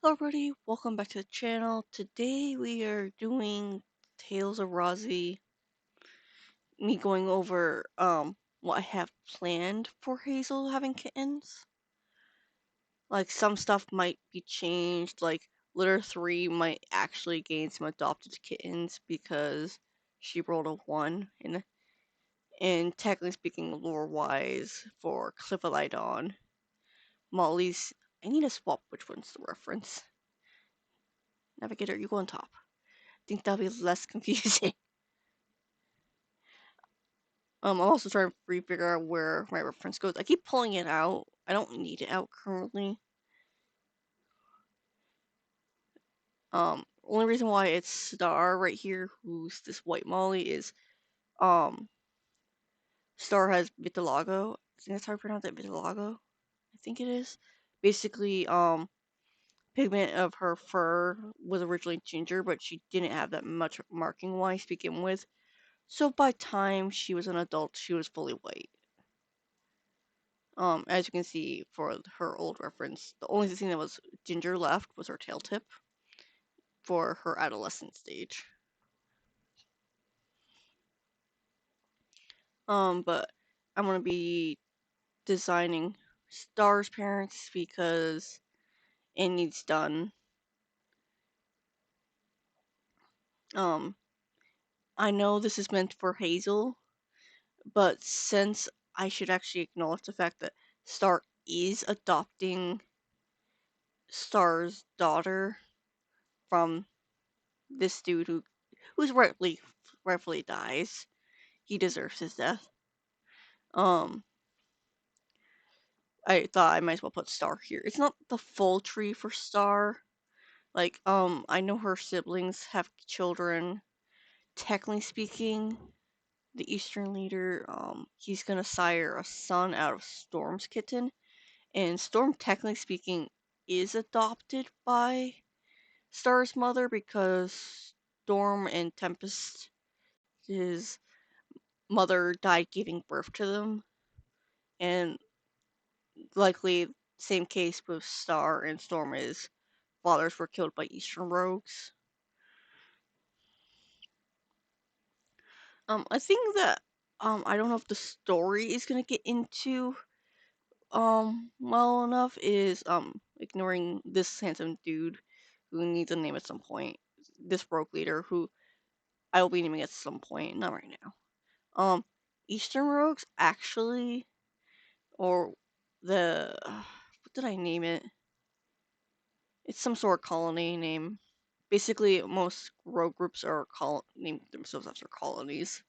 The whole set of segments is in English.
Hello everybody, welcome back to the channel. Today we are doing Tales of Rhazie, me going over what I have planned for Hazel having kittens. Like some stuff might be changed, like litter 3 might actually gain some adopted kittens because she rolled a 1 and technically speaking lore wise for Cliffalidon. Molly's I need to swap which one's the reference. Navigator, you go on top. Think that'll be less confusing. I'm also trying to figure out where my reference goes. I keep pulling it out. I don't need it out currently. Only reason why it's Star right here, who's this white Molly, is Star has vitiligo. I think that's how I pronounce it, vitiligo. I think it is. Basically, pigment of her fur was originally ginger, but she didn't have that much marking wise to begin with. So by time she was an adult, she was fully white. As you can see for her old reference, the only thing that was ginger left was her tail tip for her adolescent stage. But I'm gonna be designing Star's parents because it needs done. Um, I know this is meant for Hazel, but since I should actually acknowledge the fact that Star is adopting Star's daughter from this dude who's rightfully dies. He deserves his death. Um, I thought I might as well put Star here. It's not the full tree for Star. Like, I know her siblings have children. Technically speaking, the Eastern leader, he's gonna sire a son out of Storm's kitten. And Storm, technically speaking, is adopted by Star's mother because Storm and Tempest, his mother, died giving birth to them. And likely same case with Star and Storm is fathers were killed by Eastern rogues. I think that I don't know if the story is gonna get into well enough is ignoring this handsome dude who needs a name at some point. This rogue leader who I will be naming at some point, not right now. Eastern rogues actually, or the what did I name it? It's some sort of colony name. Basically, most rogue groups are named themselves after colonies.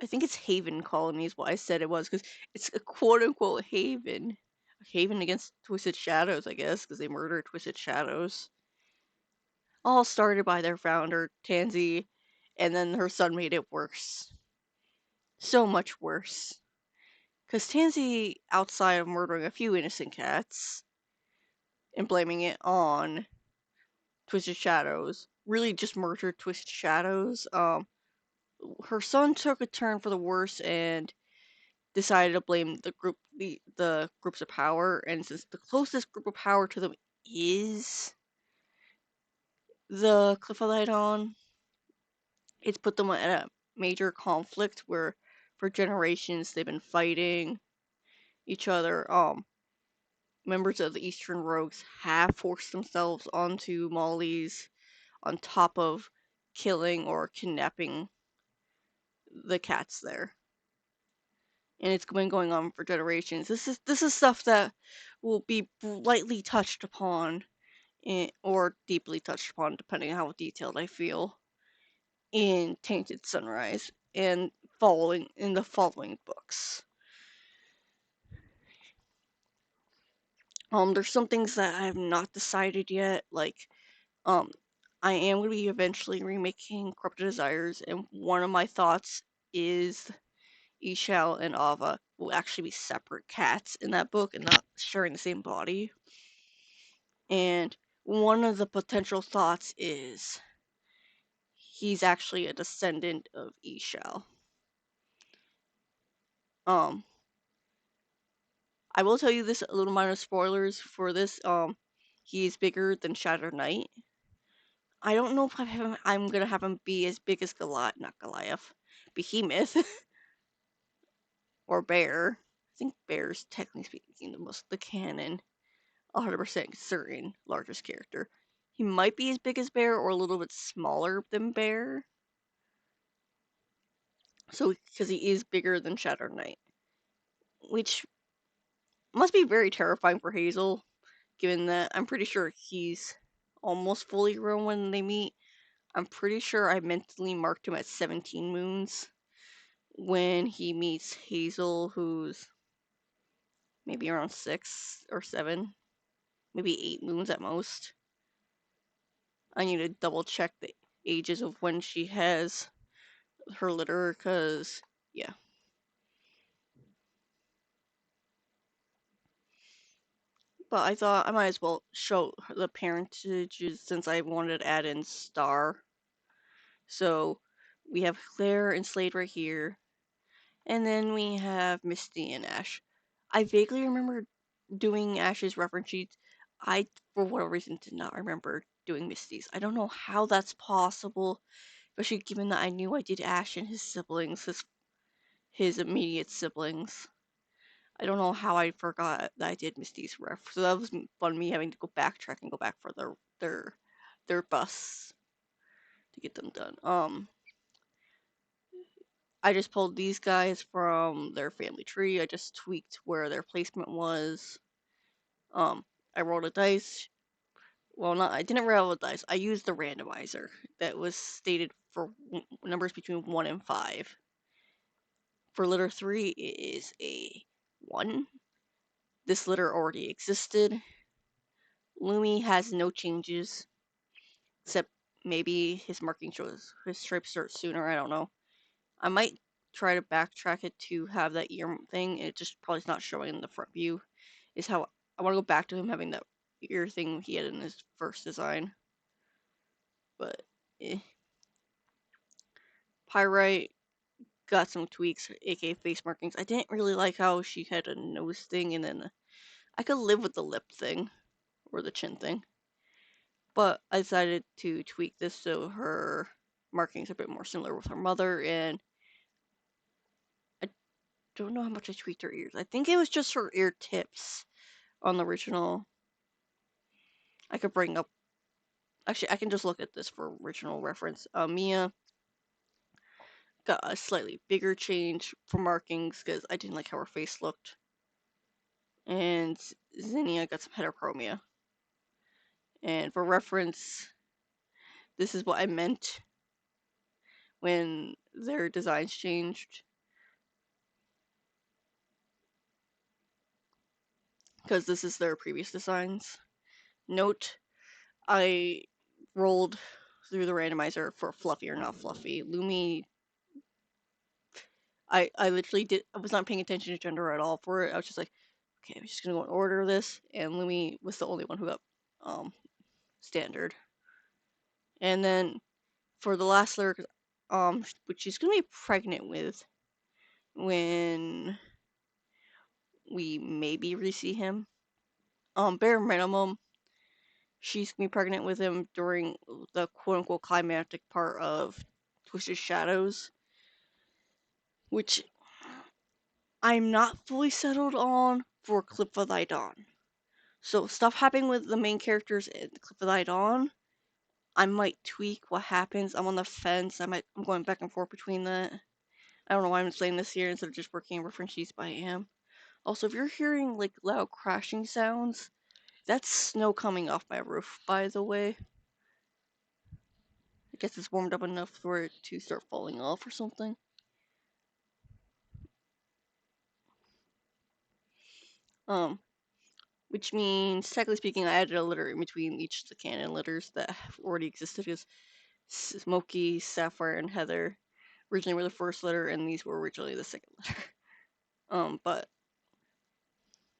I think it's Haven colonies. What I said it was because it's a quote unquote haven, a haven against Twisted Shadows, I guess, because they murdered Twisted Shadows. All started by their founder Tansy, and then her son made it worse. So much worse. Because Tansy, outside of murdering a few innocent cats and blaming it on Twisted Shadows, really just murdered Twisted Shadows. Her son took a turn for the worse and decided to blame the groups of power, and since the closest group of power to them is the Cliffalidon, it's put them at a major conflict where for generations they've been fighting each other. Members of the Eastern Rogues have forced themselves onto Molly's on top of killing or kidnapping the cats there. And it's been going on for generations. This is stuff that will be lightly touched upon or deeply touched upon, depending on how detailed I feel, in Tainted Sunrise and the following books. There's some things that I have not decided yet, like um, I am going to be eventually remaking Corrupted Desires, and one of my thoughts is Ishal and Ava will actually be separate cats in that book and not sharing the same body. And one of the potential thoughts is he's actually a descendant of Ishal. Um, I will tell you this, a little minor spoilers for this. He's bigger than Shadow Knight. I don't know if I'm gonna have him be as big as Goliath, not Goliath, Behemoth, or Bear. I think Bear's technically speaking the canon, 100% certain largest character. He might be as big as Bear or a little bit smaller than Bear. So, because he is bigger than Shadow Knight, which must be very terrifying for Hazel, given that I'm pretty sure he's almost fully grown when they meet. I'm pretty sure I mentally marked him at 17 moons when he meets Hazel, who's maybe around 6 or 7, maybe 8 moons at most. I need to double check the ages of when she has her litter, because, yeah. But I thought I might as well show the parentages since I wanted to add in Star. So we have Claire and Slade right here. And then we have Misty and Ash. I vaguely remember doing Ash's reference sheets. I, for whatever reason, did not remember doing Misty's. I don't know how that's possible, especially given that I knew I did Ash and his siblings, his immediate siblings. I don't know how I forgot that I did Misty's ref. So that was fun, me having to go backtrack and go back for their bus to get them done. I just pulled these guys from their family tree. I just tweaked where their placement was. I rolled a dice. Well, not I didn't roll a dice. I used the randomizer that was stated for numbers between 1 and 5. For litter 3, it is a 1. This litter already existed. Lumi has no changes, except maybe his marking shows his stripes start sooner. I don't know. I might try to backtrack it to have that ear thing. It just probably is not showing in the front view. Is how I want to go back to him having that ear thing he had in his first design. But eh. Pyrite got some tweaks, aka face markings. I didn't really like how she had a nose thing, and then I could live with the lip thing or the chin thing. But I decided to tweak this so her markings are a bit more similar with her mother, and I don't know how much I tweaked her ears. I think it was just her ear tips on the original. I could bring up. Actually, I can just look at this for original reference. Mia got a slightly bigger change for markings because I didn't like how her face looked. And Zinnia got some heterochromia. And for reference, this is what I meant when their designs changed. Because this is their previous designs. Note, I rolled through the randomizer for fluffy or not fluffy. Lumi, I literally I was not paying attention to gender at all for it. I was just like, okay, I'm just gonna go in order of this. And Lumi was the only one who got standard. And then for the last lyric, which she's gonna be pregnant with when we maybe re-see him. Bare minimum, she's gonna be pregnant with him during the quote-unquote climactic part of Twisted Shadows, which I'm not fully settled on for Clip of Thy Dawn. So stuff happening with the main characters in Clip of Thy Dawn, I might tweak what happens. I'm on the fence. I'm going back and forth between that. I don't know why I'm saying this here instead of just working in reference sheets, but I am. Also, if you're hearing like loud crashing sounds, that's snow coming off my roof, by the way. I guess it's warmed up enough for it to start falling off or something. Which means, technically speaking, I added a litter in between each of the canon litters that have already existed, because Smokey, Sapphire, and Heather originally were the first litter, and these were originally the second litter. But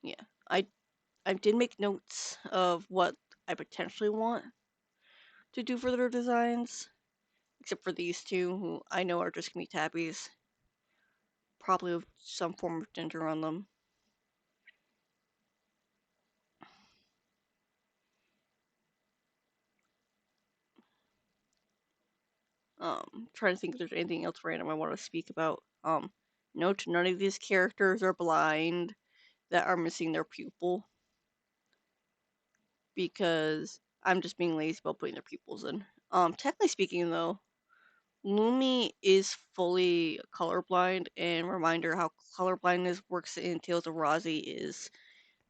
yeah, I did make notes of what I potentially want to do for their designs, except for these two, who I know are just gonna be tabbies, probably with some form of gender on them. Trying to think if there's anything else random I want to speak about. Note none of these characters are blind that are missing their pupil because I'm just being lazy about putting their pupils in. Technically speaking though, Lumi is fully colorblind, and reminder how colorblindness works in Tales of Rhazie is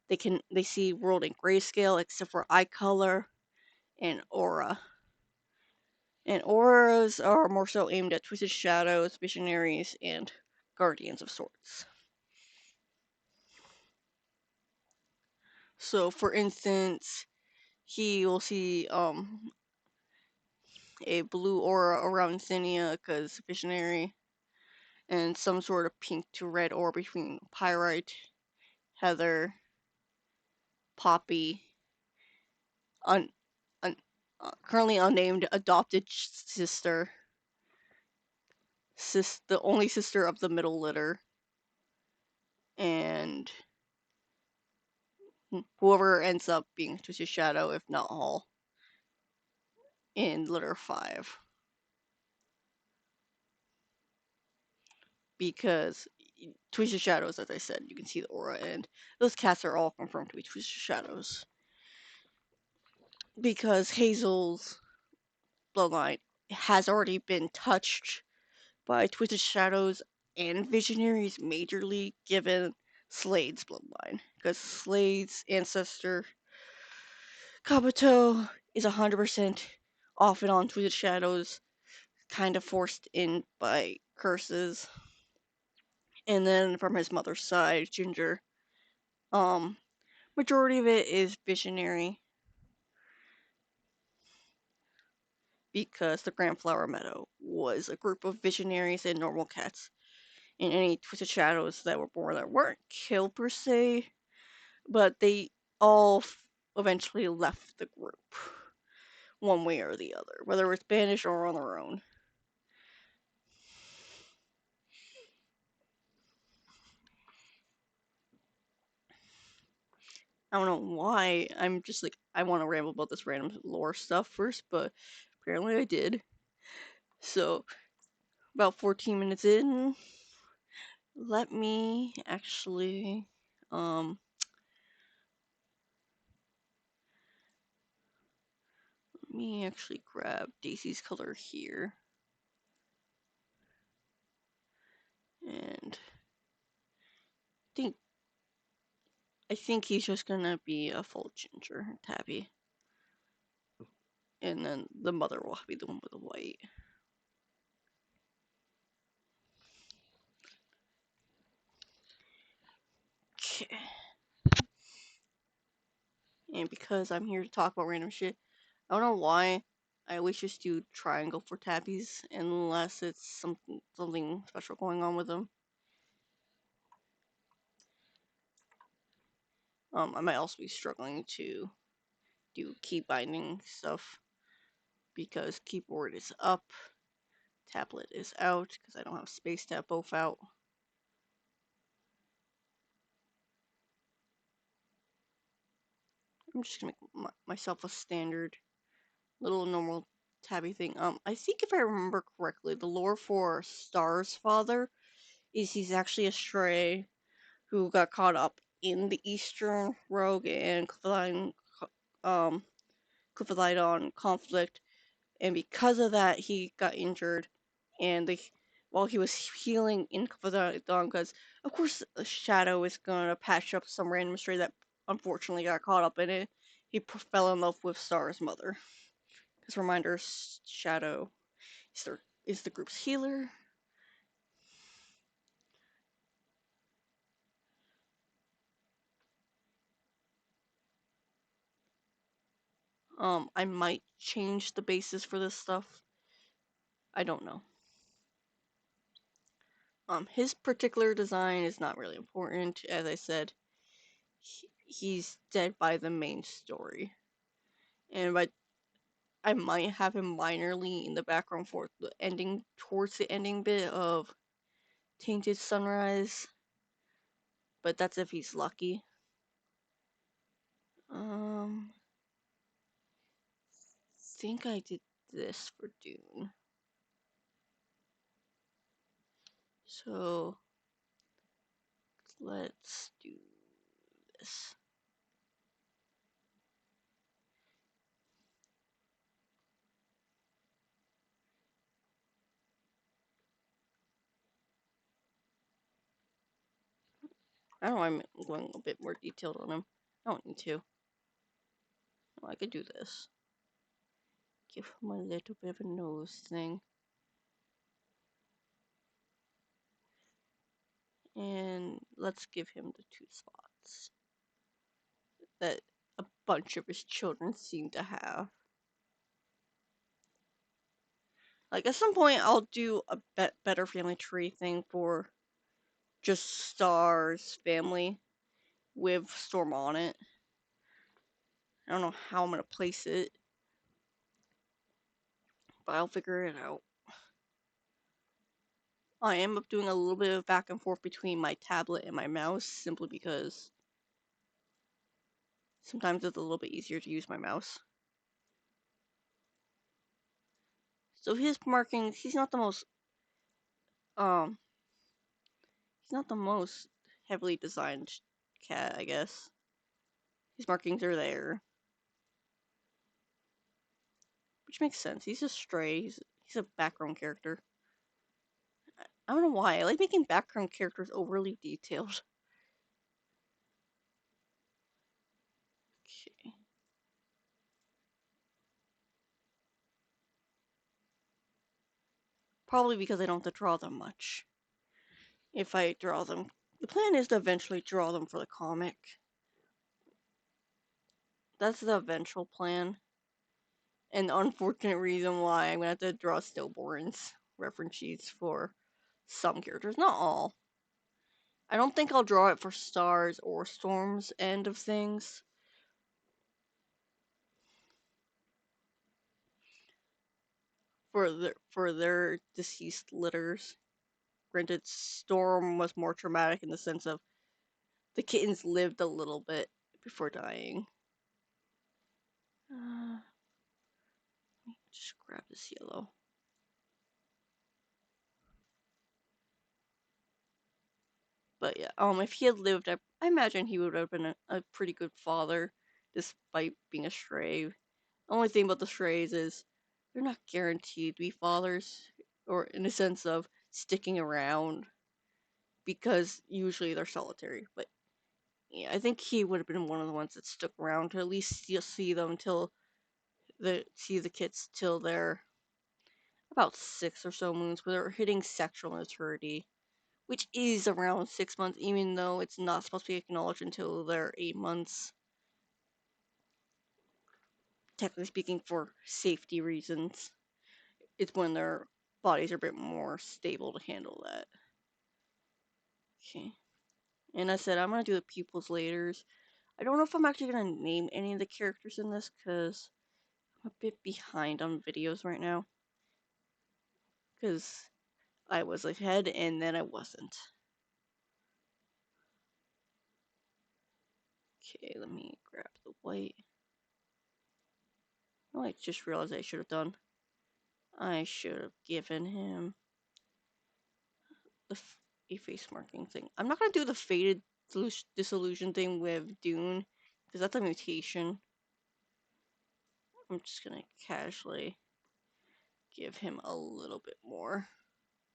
they see world in grayscale except for eye color and aura. And auras are more so aimed at twisted shadows, visionaries, and guardians of sorts. So for instance, he will see a blue aura around Zinnia because visionary, and some sort of pink to red aura between Pyrite, Heather, Poppy, un, un, currently unnamed adopted sister, the only sister of the middle litter, and whoever ends up being Twisted Shadow, if not all, in litter 5. Because Twisted Shadows, as I said, you can see the aura, and those cats are all confirmed to be Twisted Shadows. Because Hazel's bloodline has already been touched by Twisted Shadows and Visionaries majorly, given Slade's bloodline. Because Slade's ancestor, Kabuto, is 100% off and on Twisted Shadows, kind of forced in by curses. And then from his mother's side, Ginger, um, majority of it is Visionary, because the Grand Flower Meadow was a group of Visionaries and normal cats. And any Twisted Shadows that were born that weren't killed per se, but they all eventually left the group, one way or the other, whether it's banished or on their own. I don't know why. I'm just like, I want to ramble about this random lore stuff first, but apparently I did. So, about 14 minutes in, let me actually, um, grab Daisy's color here. And think I think he's just gonna be a full ginger tabby. And then the mother will be the one with the white. Okay. And because I'm here to talk about random shit, I don't know why I always just do triangle for tabbies unless it's something special going on with them. I might also be struggling to do key binding stuff because keyboard is up, tablet is out because I don't have space to have both out. I'm just gonna make myself a standard little normal tabby thing. I think if I remember correctly, the lore for Star's father is he's actually a stray who got caught up in the Eastern Rogue and um, Cliffidon conflict, and because of that, he got injured, and while he was healing in Cliffidon, because of course the Shadow is gonna patch up some random stray that unfortunately got caught up in it, he fell in love with Star's mother. Because reminder, Shadow is the group's healer. I might change the basis for this stuff. I don't know. His particular design is not really important. As I said, he's dead by the main story. And but I might have him minorly in the background for the ending, towards the ending bit of Tainted Sunrise. But that's if he's lucky. Think I did this for Dune. So let's do this. I don't know why I'm going a bit more detailed on him. I don't need to. Oh, I could do this. Give him a little bit of a nose thing. And let's give him the two spots that a bunch of his children seem to have. Like, at some point, I'll do a better family tree thing for just Star's family with Storm on it. I don't know how I'm going to place it, but I'll figure it out. I am doing a little bit of back and forth between my tablet and my mouse, simply because sometimes it's a little bit easier to use my mouse. So his markings, he's not the most heavily designed cat, I guess. His markings are there, which makes sense. He's a stray. He's a background character. I don't know why. I like making background characters overly detailed. Okay. Probably because I don't have to draw them much. If I draw them, the plan is to eventually draw them for the comic. That's the eventual plan. And the unfortunate reason why I'm gonna have to draw stillborns reference sheets for some characters, not all. I don't think I'll draw it for Stars or Storm's end of things. For their deceased litters. Granted, Storm was more traumatic in the sense of the kittens lived a little bit before dying. Let me just grab this yellow. But yeah, if he had lived, I imagine he would have been a pretty good father, despite being a stray. The only thing about the strays is they're not guaranteed to be fathers, or in a sense of sticking around, because usually they're solitary. But yeah, I think he would have been one of the ones that stuck around to at least see them till see the kids till they're about 6 or so moons, where they're hitting sexual maturity, which is around 6 months, even though it's not supposed to be acknowledged until they're 8 months. Technically speaking, for safety reasons, it's when their bodies are a bit more stable to handle that. Okay. And I said I'm gonna do the pupils later. I don't know if I'm actually gonna name any of the characters in this because I'm a bit behind on videos right now. Because I was ahead and then I wasn't. Okay, let me grab the white. Oh, I just realized I should have done. I should have given him the a face marking thing. I'm not gonna do the faded disillusion thing with Dune because that's a mutation. I'm just gonna casually give him a little bit more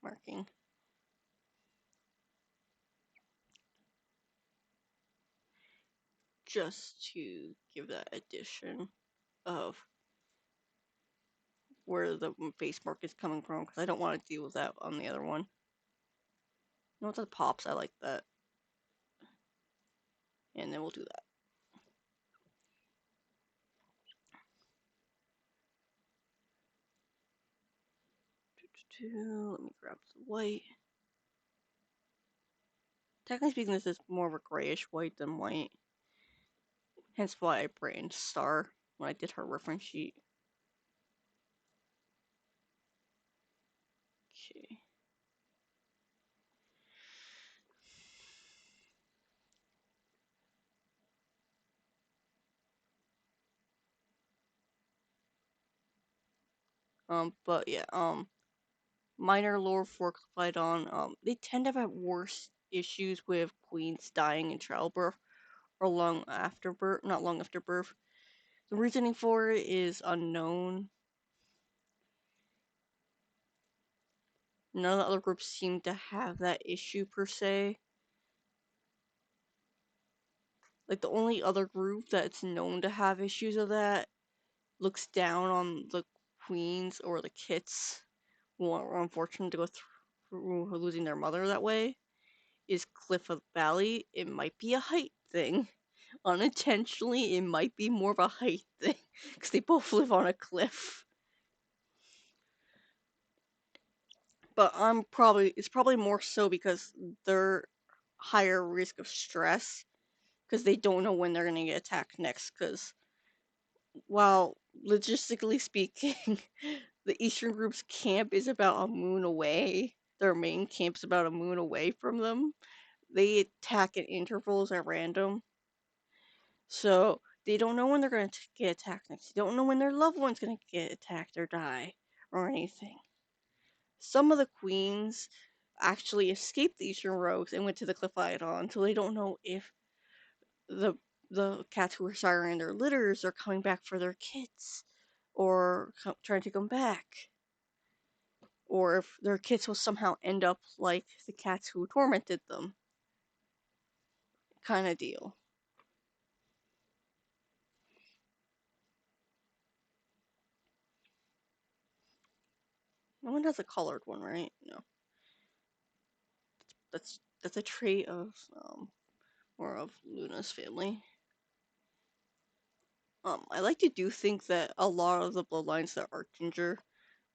marking. Just to give that addition of where the face mark is coming from, because I don't want to deal with that on the other one. You know what, that pops, I like that. And then we'll do that. Let me grab the white. Technically speaking, this is more of a grayish white than white. Hence why I brand Star when I did her reference sheet. Okay. But yeah, minor lore for Clyde they tend to have worse issues with queens dying in childbirth or long after birth, not long after birth. The reasoning for it is unknown. None of the other groups seem to have that issue per se. Like the only other group that's known to have issues of that looks down on the queens or the kits who are unfortunate to go through losing their mother that way is Cliff of Valley. It might be a height thing. Unintentionally, it might be more of a height thing because they both live on a cliff. But it's probably more so because they're higher risk of stress because they don't know when they're gonna get attacked next. Because while logistically speaking, the Eastern Group's camp is about a moon away. Their main camp's about a moon away from them. They attack at intervals at random. So they don't know when they're going to get attacked next. They don't know when their loved one's going to get attacked or die or anything. Some of the queens actually escaped the Eastern Rogues and went to the Cliff Island, so they don't know if the the cats who are siring their litters are coming back for their kits or trying to come back, or if their kits will somehow end up like the cats who tormented them, kind of deal. No one has a colored one, right? No, that's a trait of more of Luna's family. I like to do think that a lot of the bloodlines that are ginger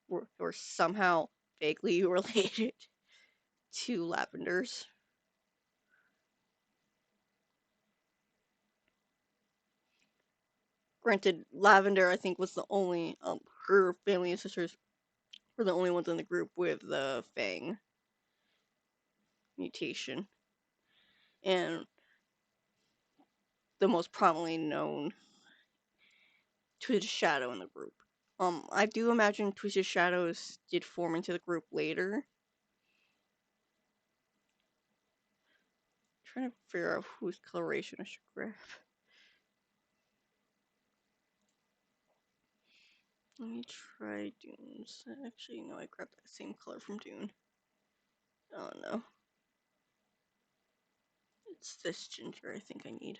were somehow vaguely related to Lavender's. Granted, Lavender I think was the only her family and sisters were the only ones in the group with the Fang mutation, and the most prominently known Twisted Shadow in the group. I do imagine Twisted Shadows did form into the group later. Trying to figure out whose coloration I should grab. Let me try Dune's. Actually, no, I grabbed that same color from Dune. Oh no. It's this ginger I think I need.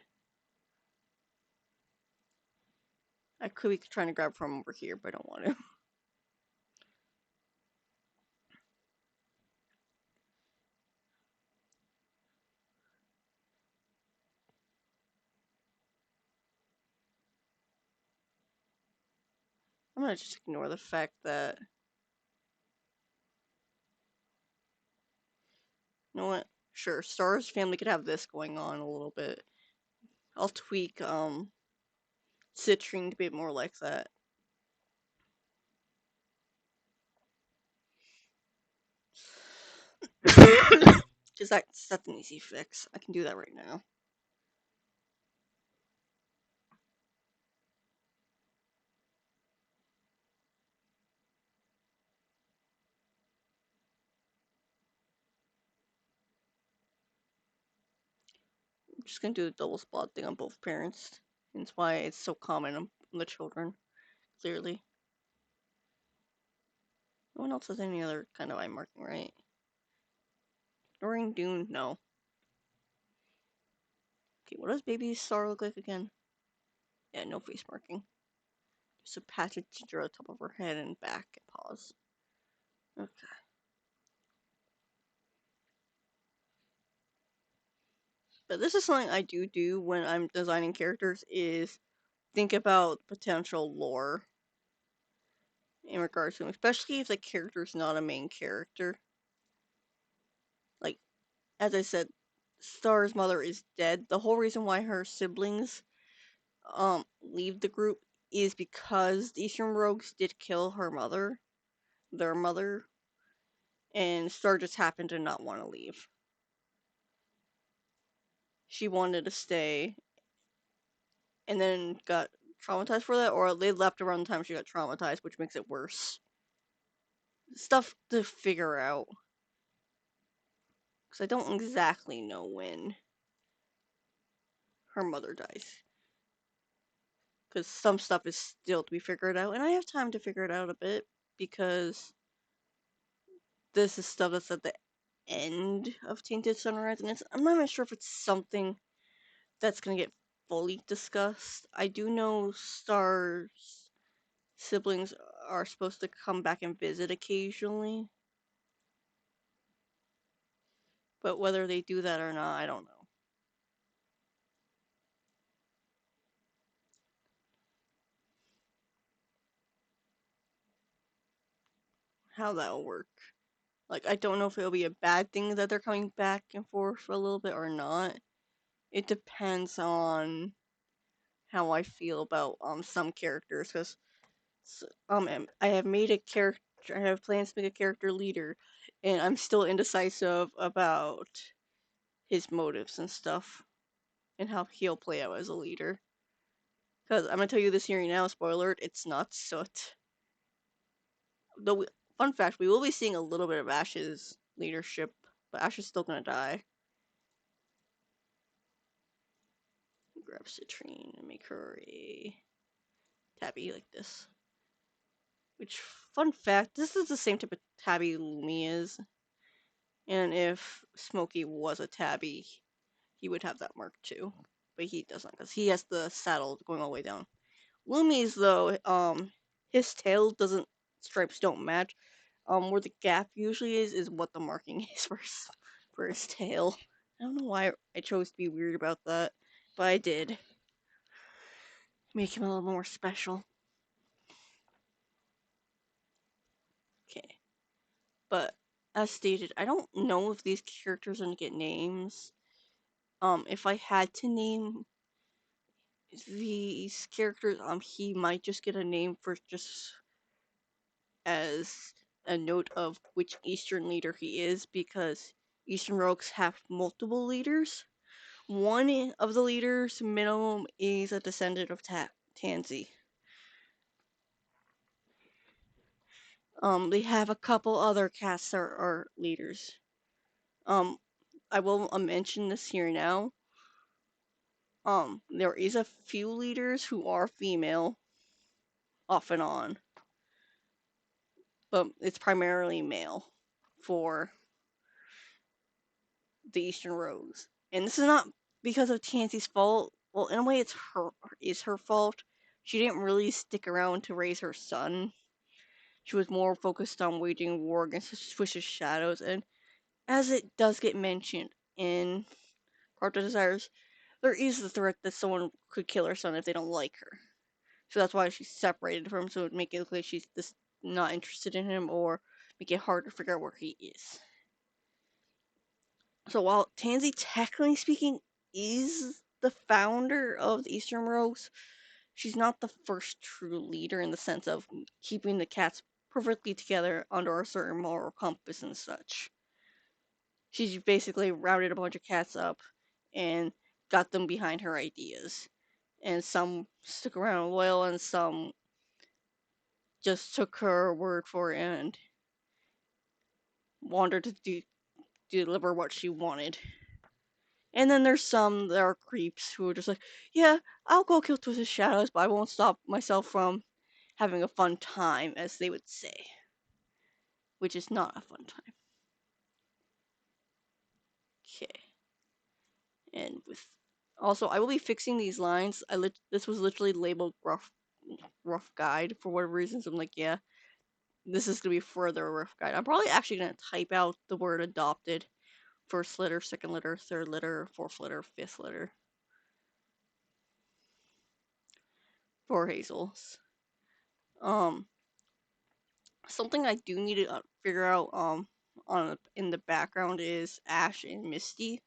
I could be trying to grab from over here, but I don't want to. I'm gonna just ignore the fact that... You know what? Sure, Star's family could have this going on a little bit. I'll tweak, Citrine to be more like that. Because that's an easy fix. I can do that right now. I'm just gonna do the double spot thing on both parents. That's why it's so common on the children, clearly. No one else has any other kind of eye marking, right? Ignoring Dune? No. Okay, what does baby Star look like again? Yeah, no face marking. Just a patch of ginger on top of her head and back and paws. Okay. But this is something I do when I'm designing characters is think about potential lore in regards to them, especially if the character's not a main character. Like, as I said, Star's mother is dead. The whole reason why her siblings leave the group is because the Eastern Rogues did kill her mother, their mother, and Star just happened to not want to leave. She wanted to stay and then got traumatized for that, or they left around the time she got traumatized, which makes it worse. stuff to figure out. Because I don't exactly know when her mother dies. Because some stuff is still to be figured out, and I have time to figure it out a bit because this is stuff that's at the end of Tainted Sunrise, and I'm not even sure if it's something that's gonna get fully discussed. I do know Star's siblings are supposed to come back and visit occasionally, but whether they do that or not, I don't know how that'll work. Like, I don't know if it'll be a bad thing that they're coming back and forth for a little bit or not. It depends on how I feel about some characters, because I have made a character. I have plans to make a character leader, and I'm still indecisive about his motives and stuff, and how he'll play out as a leader. Because I'm gonna tell you this here now, spoiler alert, it's not Soot. Though, fun fact, we will be seeing a little bit of Ash's leadership, but Ash is still gonna die. Grab Citrine and make her a tabby like this. Which, fun fact, this is the same type of tabby Lumi is. And if Smokey was a tabby, he would have that mark too. But he doesn't, because he has the saddle going all the way down. Lumi's though, his tail doesn't stripes don't match. Where the gap usually is what the marking is for his tail. I don't know why I chose to be weird about that, but I did. Make him a little more special. Okay. But as stated, I don't know if these characters are gonna get names. If I had to name these characters, he might just get a name for just as a note of which Eastern leader he is, because Eastern rogues have multiple leaders. One of the leaders minimum is a descendant of Tansy. They have a couple other casts that are leaders. I will mention this here now. There is a few leaders who are female, off and on, but it's primarily male for the Eastern Rogues. And this is not because of Tansy's fault. Well, in a way, it's her fault. She didn't really stick around to raise her son. She was more focused on waging war against the Swish's shadows, and as it does get mentioned in Heart of Desires, there is the threat that someone could kill her son if they don't like her. So that's why she's separated from him, so it would make it look like she's just not interested in him, or make it hard to figure out where he is. So while Tansy, technically speaking, is the founder of the Eastern Rogues, she's not the first true leader in the sense of keeping the cats perfectly together under a certain moral compass and such. She's basically routed a bunch of cats up and got them behind her ideas. And some stuck around loyal, and some just took her word for it and wanted to deliver what she wanted. And then there's some that are creeps who are just like, yeah, I'll go kill Twisted Shadows, but I won't stop myself from having a fun time, as they would say. Which is not a fun time. Okay. And with also, I will be fixing these lines. This was literally labeled rough guide for whatever reasons. I'm like, yeah, this is gonna be further rough guide. I'm probably actually gonna type out the word adopted, first letter, second letter, third letter, fourth letter, fifth letter for Hazel's. Um, Something I do need to figure out in the background is Ash and Misty.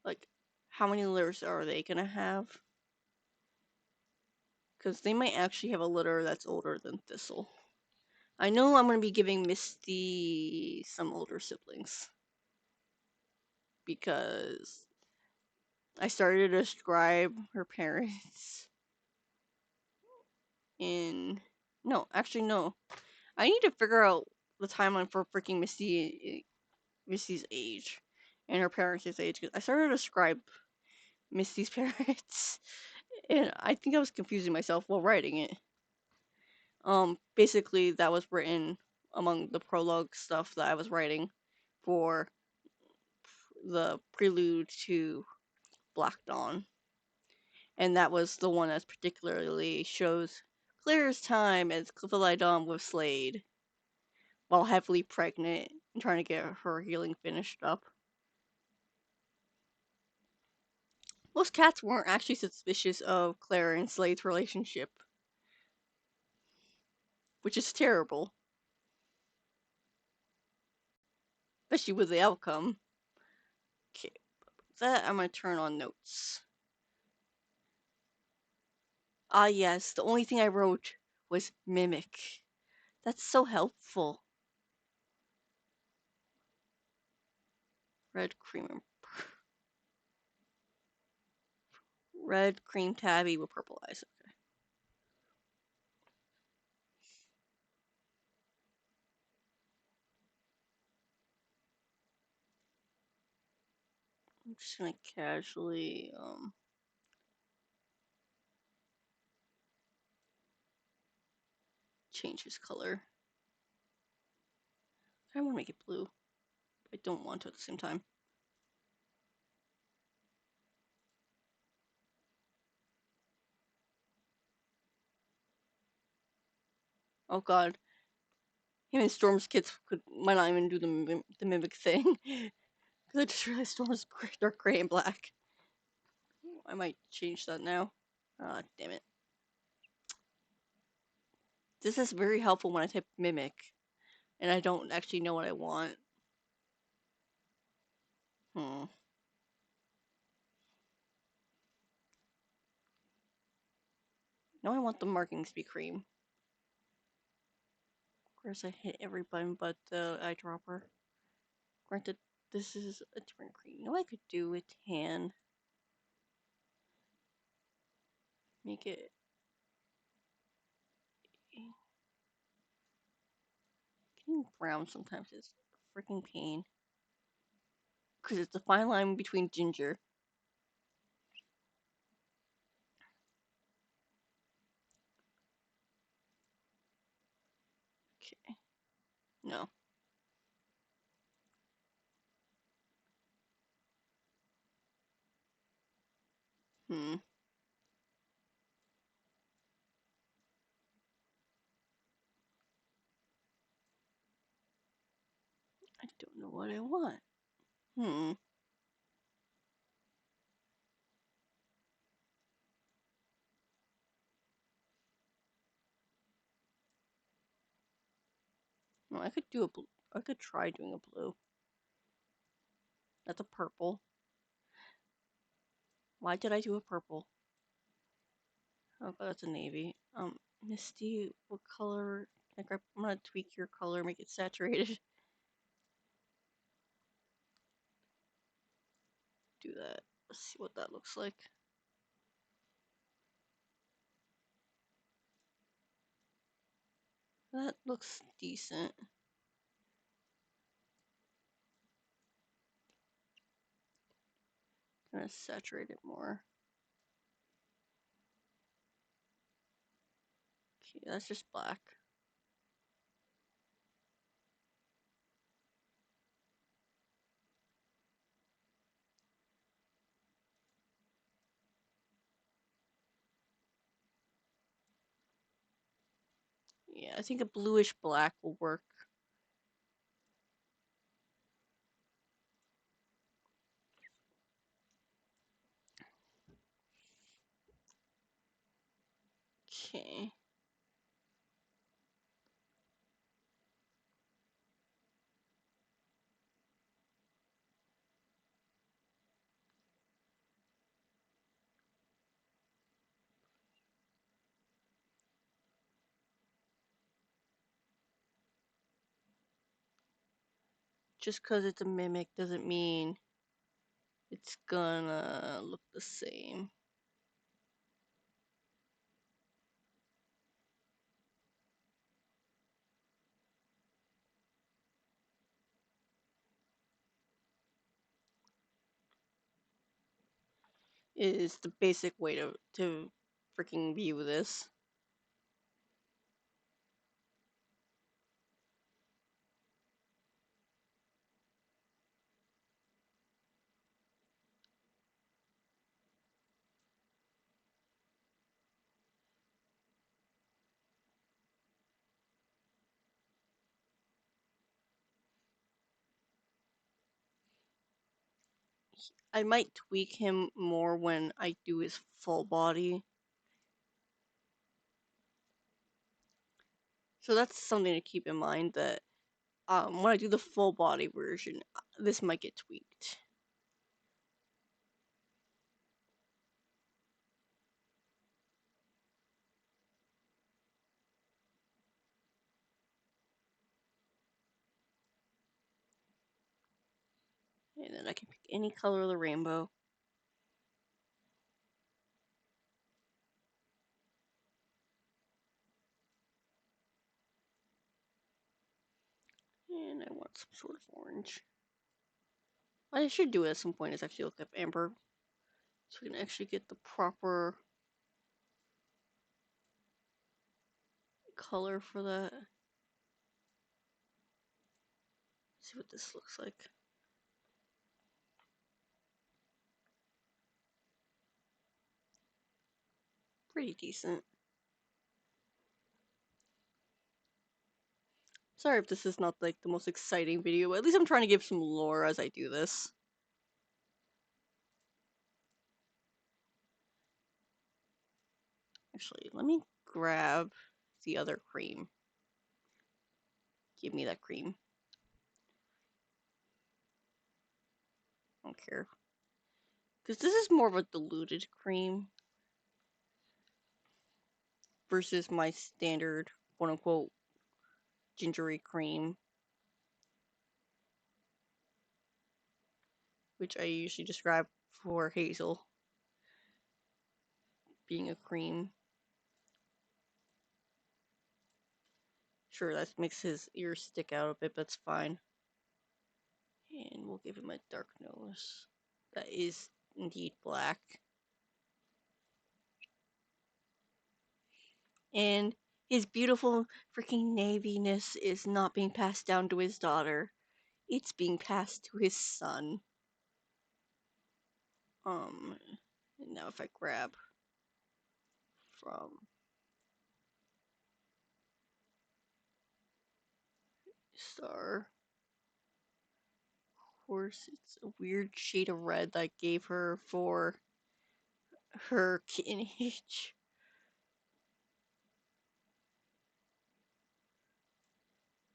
Like, how many litters are they gonna have? Because they might actually have a litter that's older than Thistle. I know I'm gonna be giving Misty some older siblings because I started to describe her parents in. No, actually, no. I need to figure out the timeline for freaking Misty's age and her parents' age. 'Cause I started to describe Misty's parents, and I think I was confusing myself while writing it. Basically, that was written among the prologue stuff that I was writing for the prelude to Black Dawn, and that was the one that particularly shows Claire's time as Clifford with Slade while heavily pregnant and trying to get her healing finished up. Most cats weren't actually suspicious of Claire and Slade's relationship, which is terrible, especially with the outcome. Okay, that I'm gonna turn on notes. Ah, yes, the only thing I wrote was mimic. That's so helpful. Red cream red cream tabby with purple eyes. Okay. I'm just gonna casually change his color. I want to make it blue. I don't want to at the same time. Oh god. Him and Storm's kids might not even do the mimic thing. Because I just realized Storm's dark gray and black. I might change that now. Ah, damn it. This is very helpful when I type mimic and I don't actually know what I want. Hmm. Now I want the markings to be cream. Of course, I hit every button but the eyedropper. Granted, this is a different cream. You know what I could do with tan? Make it. Getting brown sometimes is a freaking pain. Because it's a fine line between ginger. Okay. No. Hmm. I don't know what I want. Hmm. No, I could do a blue. I could try doing a blue. That's a purple. Why did I do a purple? Oh, that's a navy. Misty, what color? I'm gonna tweak your color, make it saturated. Do that. Let's see what that looks like. That looks decent. Gonna saturate it more. Okay, that's just black. Yeah, I think a bluish black will work. Okay. Just because it's a mimic doesn't mean it's gonna look the same. is the basic way to freaking view this. I might tweak him more when I do his full body. So that's something to keep in mind that when I do the full body version, this might get tweaked. And then I can pick any color of the rainbow. And I want some sort of orange. What I should do at some point is actually look up amber, so we can actually get the proper color for that. See what this looks like. Pretty decent. Sorry if this is not like the most exciting video, but at least I'm trying to give some lore as I do this. Actually, let me grab the other cream. Give me that cream. I don't care. Because this is more of a diluted cream versus my standard, quote unquote, gingery cream, which I usually describe for Hazel being a cream. Sure, that makes his ears stick out a bit, but that's fine. And we'll give him a dark nose. That is indeed black. And his beautiful freaking naviness is not being passed down to his daughter. It's being passed to his son. And now if I grab from Star, of course, it's a weird shade of red that I gave her for her kitten age.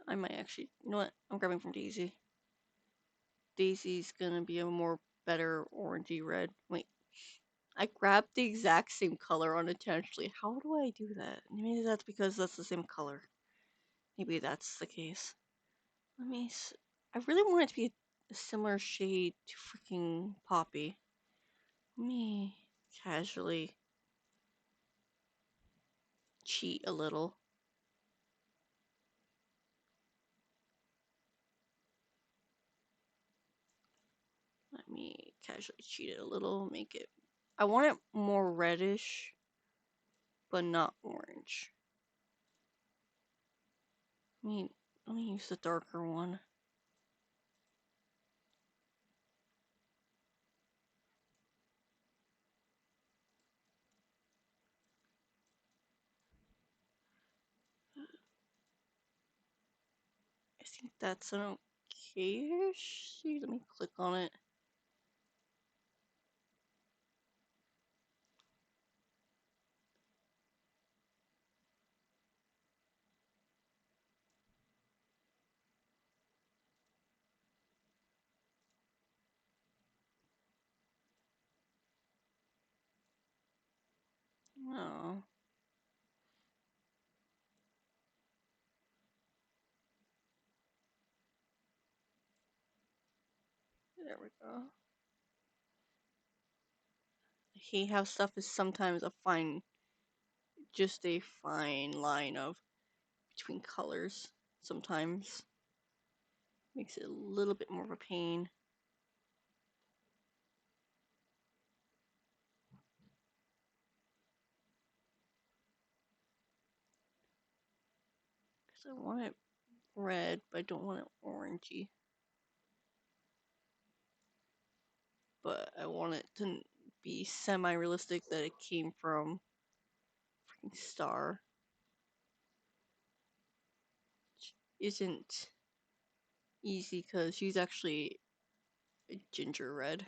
I might actually, you know what? I'm grabbing from Daisy. Daisy's gonna be a more better orangey red. Wait, I grabbed the exact same color unintentionally. How do I do that? Maybe that's because that's the same color. Maybe that's the case. Let me. I really want it to be a similar shade to freaking Poppy. Let me casually cheat a little. Let me casually cheat it a little. Make it. I want it more reddish, but not orange. Let me use the darker one. I think that's an okay-ish shade. Let me click on it. Oh, there we go. I hate how stuff is sometimes just a fine line of between colors. Sometimes makes it a little bit more of a pain. So I want it red, but I don't want it orangey. But I want it to be semi-realistic that it came from freaking Star. Which isn't easy because she's actually a ginger red.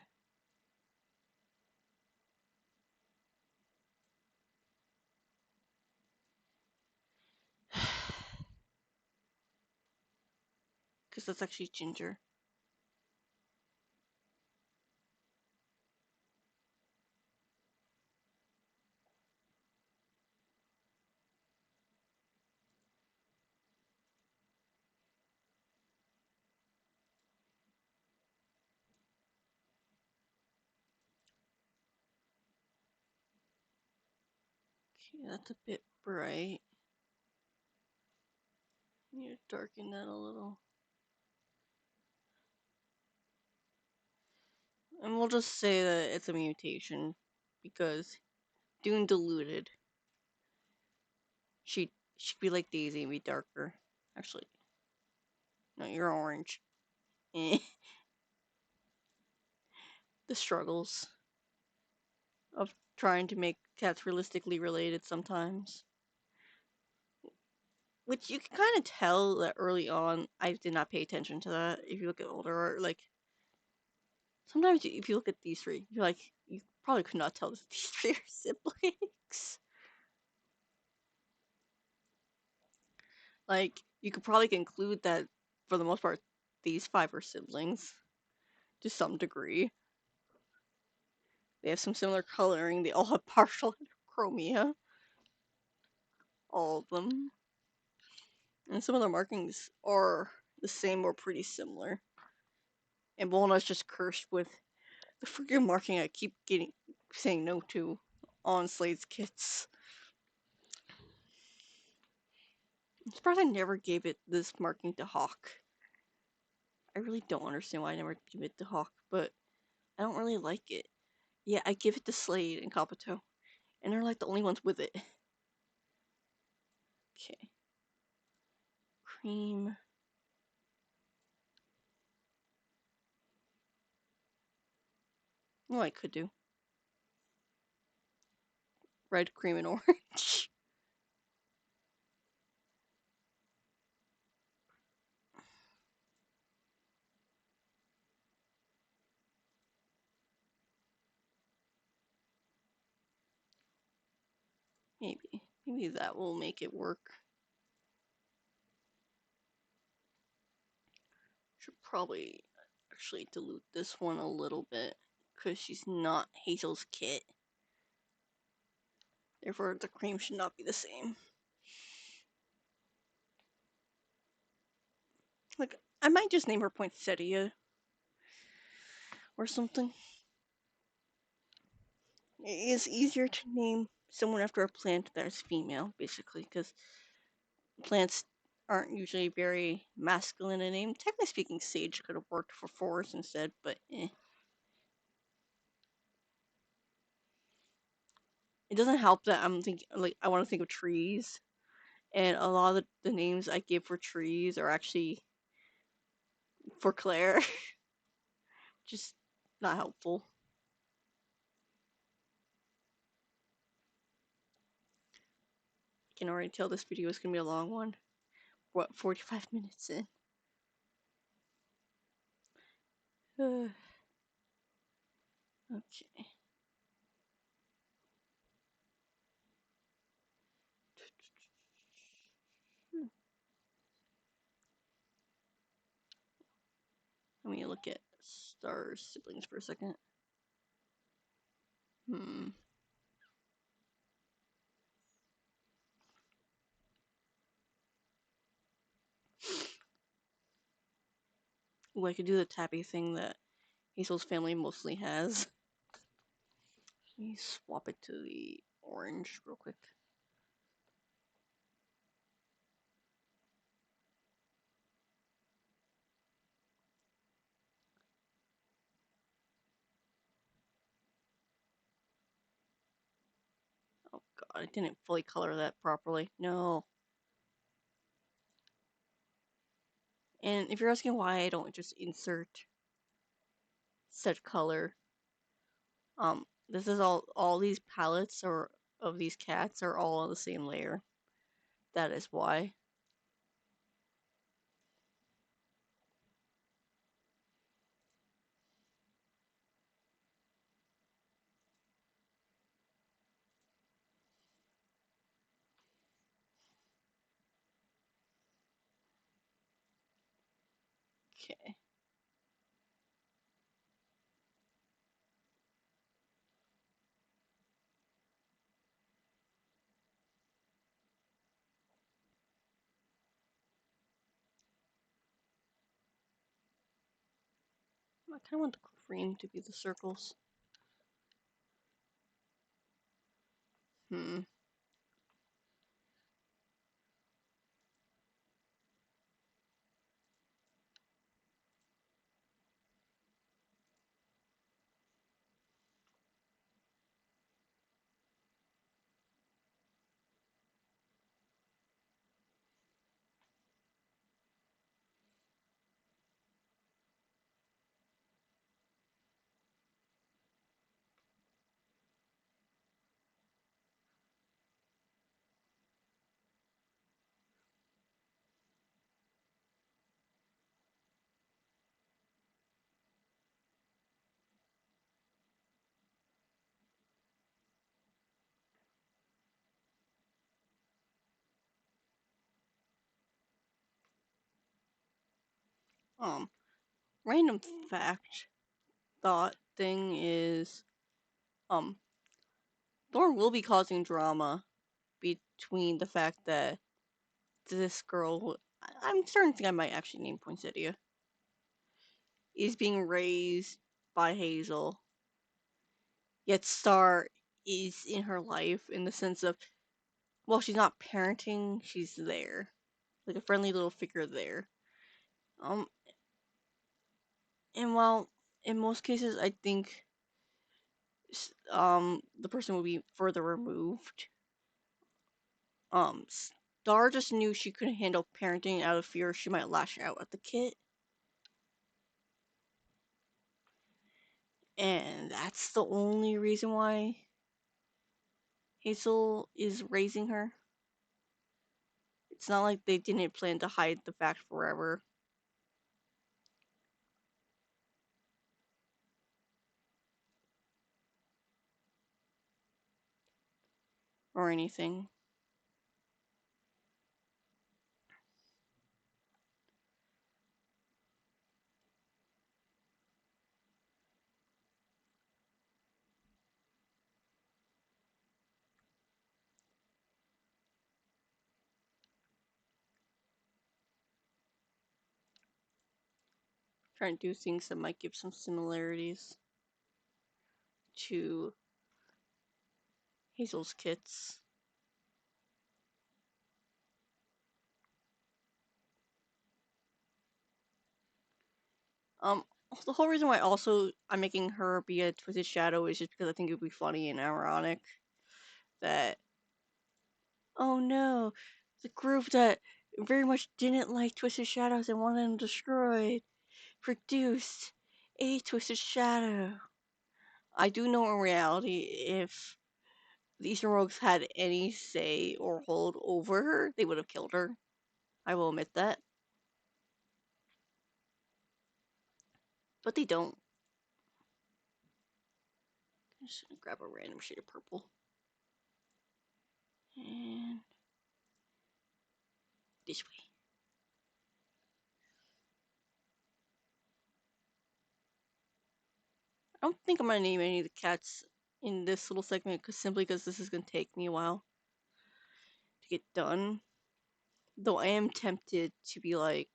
Because that's actually ginger. Okay, that's a bit bright. Need to darken that a little. And we'll just say that it's a mutation because Dune diluted. She'd be like Daisy and be darker. Actually, no, you're orange. Eh. The struggles of trying to make cats realistically related sometimes. Which you can kind of tell that early on, I did not pay attention to that. If you look at older art, like sometimes if you look at these three, you're like, you probably could not tell that these three are siblings. Like you could probably conclude that for the most part, these five are siblings to some degree. They have some similar coloring. They all have partial chromia, all of them, and some of their markings are the same or pretty similar. And Walnut's just cursed with the freaking marking I keep getting saying no to on Slade's kits. I'm surprised I never gave it this marking to Hawk. I really don't understand why I never gave it to Hawk, but I don't really like it. Yeah, I give it to Slade and Kabuto, and they're like the only ones with it. Okay. Cream. Well, I could do red, cream, and orange. Maybe. Maybe that will make it work. Should probably actually dilute this one a little bit because she's not Hazel's kit. Therefore, the cream should not be the same. Like, I might just name her Poinsettia or something. It is easier to name someone after a plant that is female, basically, because plants aren't usually very masculine in name. Technically speaking, Sage could have worked for Forest instead, but eh. It doesn't help that I'm thinking, like, I want to think of trees, and a lot of the names I give for trees are actually for Claire. Just not helpful. I can already tell this video is going to be a long one. What, 45 minutes in? Okay. Let me look at Star's siblings for a second. Hmm. Ooh, I could do the tappy thing that Hazel's family mostly has. Let me swap it to the orange real quick. Oh god, I didn't fully color that properly. No. And if you're asking why I don't just insert set color, this is all these palettes or of these cats are all on the same layer. That is why. Okay. I kind of want the cream to be the circles. Hmm. Um, Random fact thought thing is, um, Thorn will be causing drama between the fact that this girl, I'm starting to think I might actually name Poinsettia, is being raised by Hazel, yet Star is in her life in the sense of, well, she's not parenting, she's there, like a friendly little figure there. Um, and while in most cases I think the person will be further removed, Star just knew she couldn't handle parenting out of fear she might lash out at the kid, and that's the only reason why Hazel is raising her. It's not like they didn't plan to hide the fact forever or anything. Trying to do things that might give some similarities to Hazel's kits. Um, the whole reason why also I'm making her be a Twisted Shadow is just because I think it would be funny and ironic that, oh no, the group that very much didn't like Twisted Shadows and wanted them destroyed produced a Twisted Shadow. I do know in reality, if the Eastern Rogues had any say or hold over her, they would have killed her. I will admit that. But they don't. I'm just gonna grab a random shade of purple. And this way. I don't think I'm gonna name any of the cats in this little segment simply because this is gonna take me a while to get done. Though I am tempted to be like,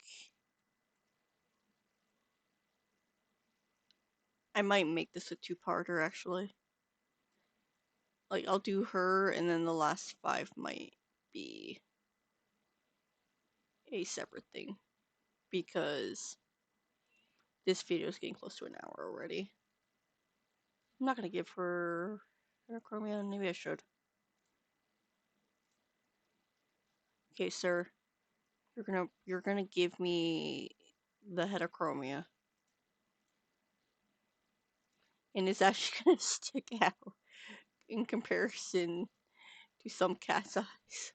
I might make this a two-parter actually. Like I'll do her and then the last five might be a separate thing because this video is getting close to an hour already. I'm not gonna give her Chromium. Maybe I should. Okay, sir. You're gonna give me the heterochromia, and it's actually gonna stick out in comparison to some cat's eyes.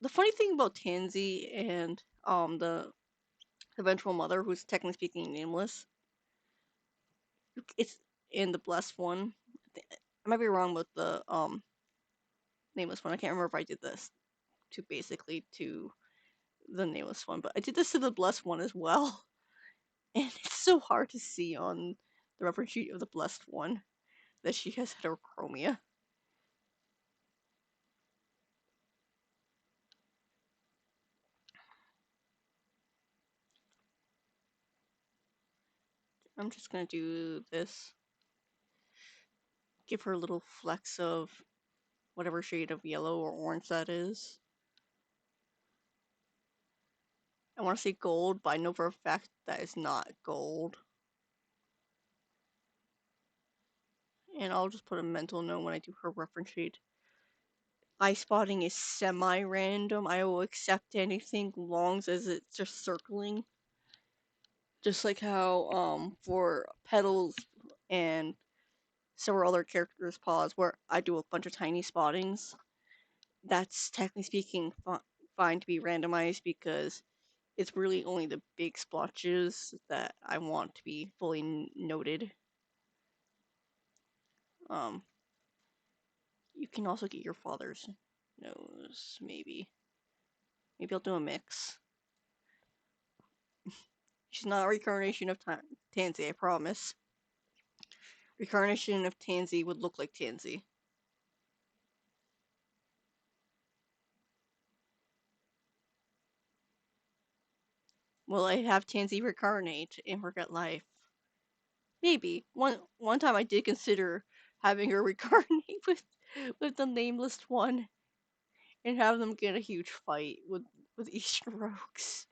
The funny thing about Tansy and the eventual mother, who's technically speaking nameless, it's in the blessed one. I might be wrong with the nameless one. I can't remember if I did this to basically to the nameless one, but I did this to the blessed one as well. And it's so hard to see on the reference sheet of the blessed one that she has heterochromia. I'm just gonna do this. Give her a little flecks of whatever shade of yellow or orange that is. I want to say gold, but I know for a fact that is not gold. And I'll just put a mental note when I do her reference sheet. Eye spotting is semi-random. I will accept anything long as it's just circling. Just like how for Petals and several other characters' paws where I do a bunch of tiny spottings. That's technically speaking fine to be randomized because it's really only the big splotches that I want to be fully noted. Um, you can also get your father's nose, maybe. Maybe I'll do a mix. She's not a reincarnation of Tansy, I promise. Reincarnation of Tansy would look like Tansy. Will I have Tansy reincarnate and forget life? Maybe. One time I did consider having her reincarnate with the nameless one and have them get a huge fight with Eastern rogues.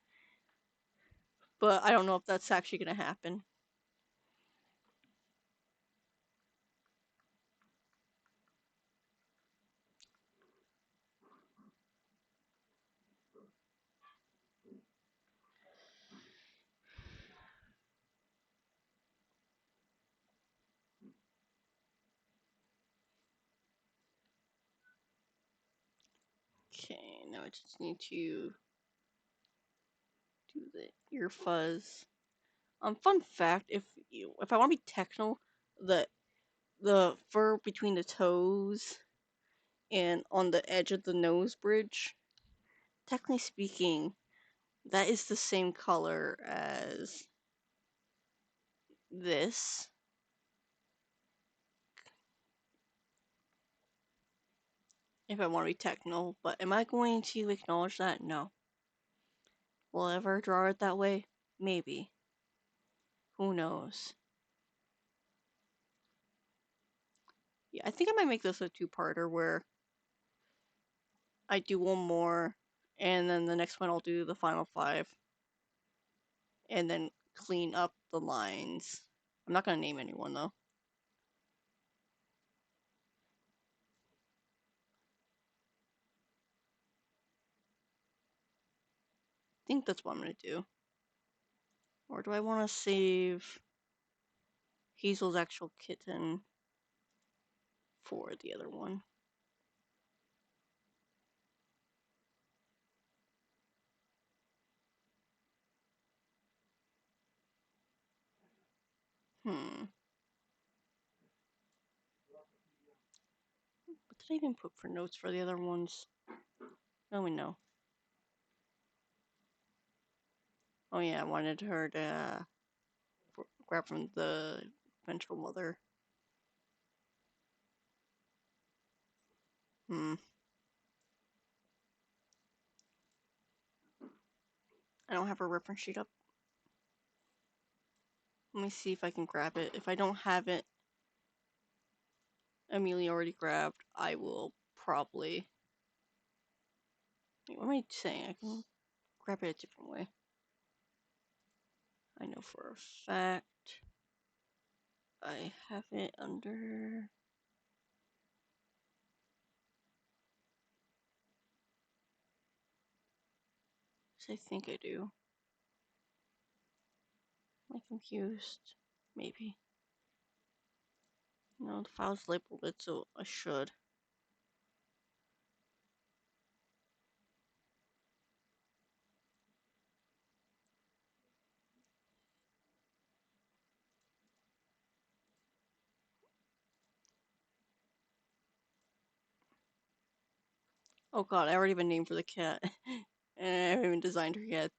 But I don't know if that's actually gonna happen. Okay, now I just need to do the ear fuzz. Fun fact: if I want to be technical, the fur between the toes and on the edge of the nose bridge, technically speaking, that is the same color as this. If I want to be technical, but am I going to acknowledge that? No. Will I ever draw it that way? Maybe. Who knows? Yeah, I think I might make this a two-parter where I do one more, and then the next one I'll do the final five, and then clean up the lines. I'm not gonna name anyone though. I think that's what I'm gonna do. Or do I want to save Hazel's actual kitten for the other one? Hmm. What did I even put for notes for the other ones? Oh, we know. Oh yeah, I wanted her to grab from the eventual mother. Hmm. I don't have her reference sheet up. Let me see if I can grab it. If I don't have it Amelia already grabbed, I will probably... Wait, what am I saying? I can grab it a different way. I know for a fact I have it under... I think I do. Am I confused? Maybe. No, the file's labeled it, so I should. Oh god, I already have a name for the cat. And I haven't even designed her yet.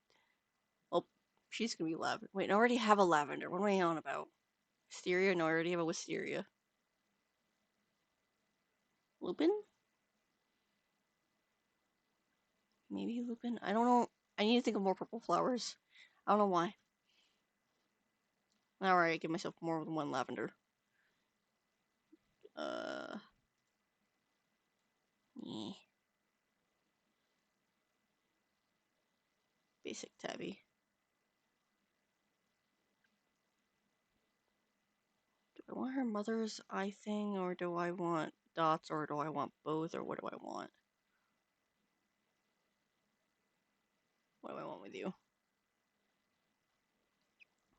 Oh, she's gonna be lavender. Wait, I already have a lavender. What am I on about? Wisteria? No, I already have a wisteria. Lupin? Maybe Lupin? I don't know. I need to think of more purple flowers. I don't know why. Alright, give myself more than one lavender. Uh, eh, basic tabby. Do I want her mother's eye thing, or do I want dots, or do I want both, or what do I want? What do I want with you?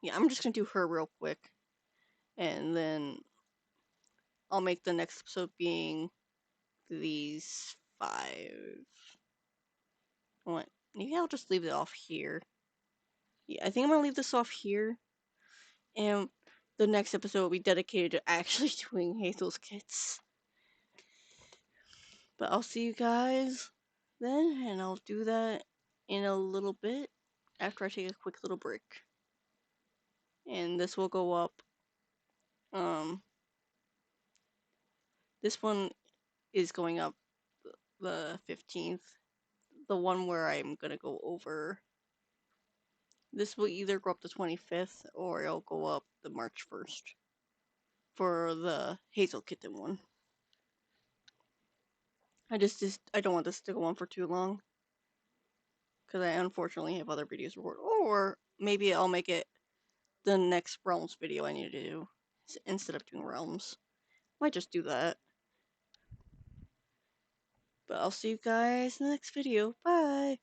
Yeah, I'm just gonna do her real quick, and then I'll make the next episode being these 5. What? Maybe I'll just leave it off here. Yeah, I think I'm gonna leave this off here, and the next episode will be dedicated to actually doing Hazel's kits. But I'll see you guys then, and I'll do that in a little bit after I take a quick little break. And this will go up. This one is going up the 15th. The one where I'm gonna go over. This will either go up the 25th or it'll go up the March 1st for the Hazel Kitten one. I don't want this to go on for too long because I unfortunately have other videos to record. Or maybe I'll make it the next Realms video I need to do instead of doing Realms. Might just do that. But I'll see you guys in the next video. Bye!